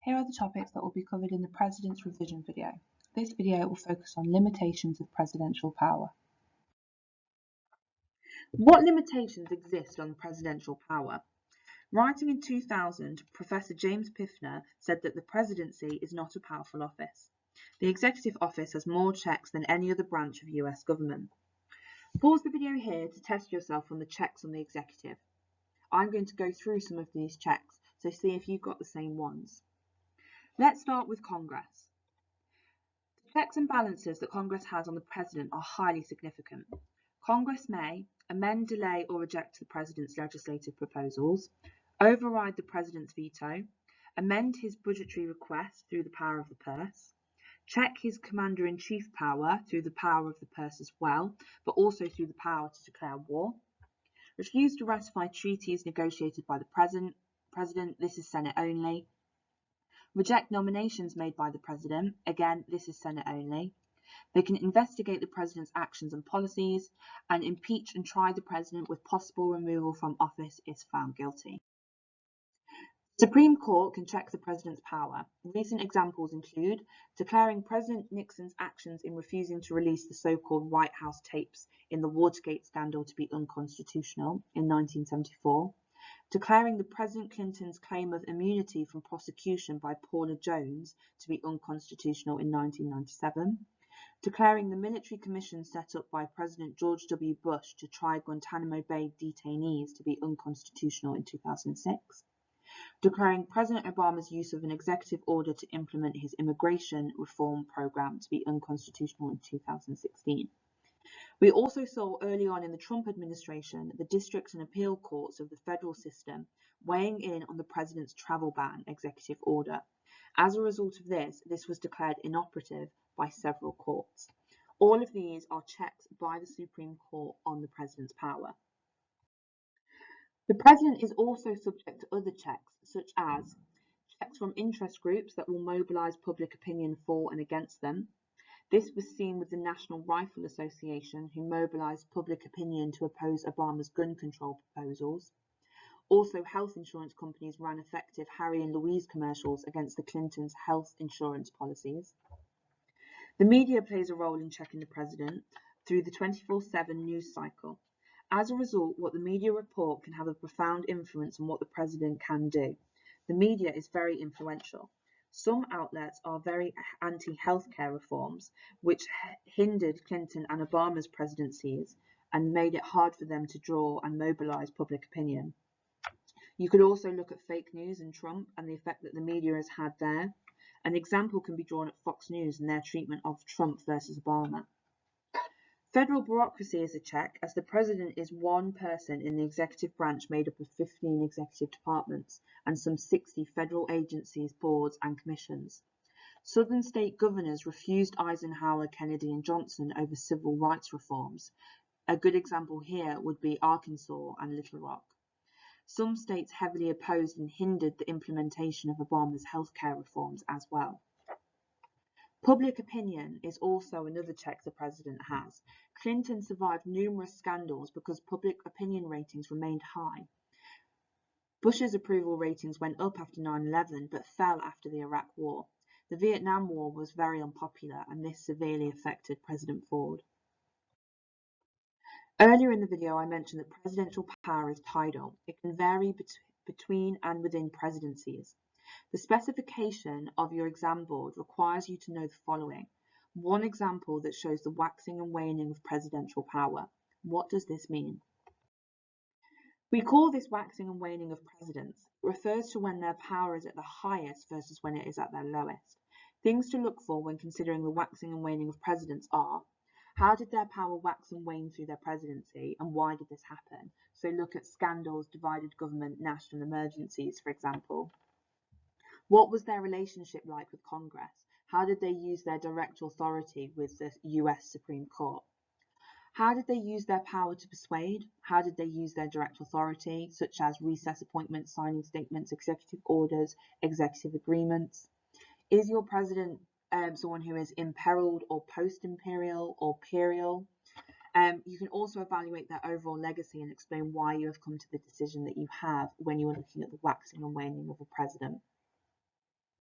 Here are the topics that will be covered in the President's Revision video. This video will focus on limitations of presidential power. What limitations exist on presidential power? Writing in 2000, Professor James Piffner said that the presidency is not a powerful office. The executive office has more checks than any other branch of US government. Pause the video here to test yourself on the checks on the executive. I'm going to go through some of these checks, so see if you've got the same ones. Let's start with Congress. The checks and balances that Congress has on the president are highly significant. Congress may amend, delay, or reject the president's legislative proposals, override the president's veto, amend his budgetary request through the power of the purse, check his commander-in-chief power through the power of the purse as well, but also through the power to declare war, refuse to ratify treaties negotiated by the president, this is Senate only, reject nominations made by the president, again, this is Senate only. They can investigate the president's actions and policies, and impeach and try the president with possible removal from office if found guilty. The Supreme Court can check the president's power. Recent examples include declaring President Nixon's actions in refusing to release the so-called White House tapes in the Watergate scandal to be unconstitutional in 1974, declaring the President Clinton's claim of immunity from prosecution by Paula Jones to be unconstitutional in 1997, declaring the military commission set up by President George W. Bush to try Guantanamo Bay detainees to be unconstitutional in 2006, declaring President Obama's use of an executive order to implement his immigration reform program to be unconstitutional in 2016. We also saw early on in the Trump administration the district and appeal courts of the federal system weighing in on the president's travel ban executive order. As a result of this was declared inoperative by several courts. All of these are checks by the Supreme Court on the president's power. The president is also subject to other checks, such as checks from interest groups that will mobilize public opinion for and against them. This was seen with the National Rifle Association, who mobilized public opinion to oppose Obama's gun control proposals. Also, health insurance companies ran effective Harry and Louise commercials against the Clintons' health insurance policies. The media plays a role in checking the president through the 24/7 news cycle. As a result, what the media report can have a profound influence on what the president can do. The media is very influential. Some outlets are very anti-healthcare reforms, which hindered Clinton and Obama's presidencies and made it hard for them to draw and mobilize public opinion. You could also look at fake news and Trump and the effect that the media has had there. An example can be drawn at Fox News and their treatment of Trump versus Obama. Federal bureaucracy is a check, as the president is one person in the executive branch made up of 15 executive departments and some 60 federal agencies, boards, and commissions. Southern state governors refused Eisenhower, Kennedy, and Johnson over civil rights reforms. A good example here would be Arkansas and Little Rock. Some states heavily opposed and hindered the implementation of Obama's healthcare reforms as well. Public opinion is also another check the president has. Clinton survived numerous scandals because public opinion ratings remained high. Bush's approval ratings went up after 9/11 but fell after the Iraq War. The Vietnam War was very unpopular, and this severely affected President Ford. Earlier in the video, I mentioned that presidential power is tidal. It can vary between and within presidencies. The specification of your exam board requires you to know the following. One example that shows the waxing and waning of presidential power. What does this mean? We call this waxing and waning of presidents. It refers to when their power is at the highest versus when it is at their lowest. Things to look for when considering the waxing and waning of presidents are: how did their power wax and wane through their presidency, and why did this happen? So look at scandals, divided government, national emergencies, for example. What was their relationship like with Congress? How did they use their direct authority with the US Supreme Court? How did they use their power to persuade? How did they use their direct authority, such as recess appointments, signing statements, executive orders, executive agreements? Is your president someone who is imperiled or post-imperial or imperial? You can also evaluate their overall legacy and explain why you have come to the decision that you have when you are looking at the waxing and waning of a president.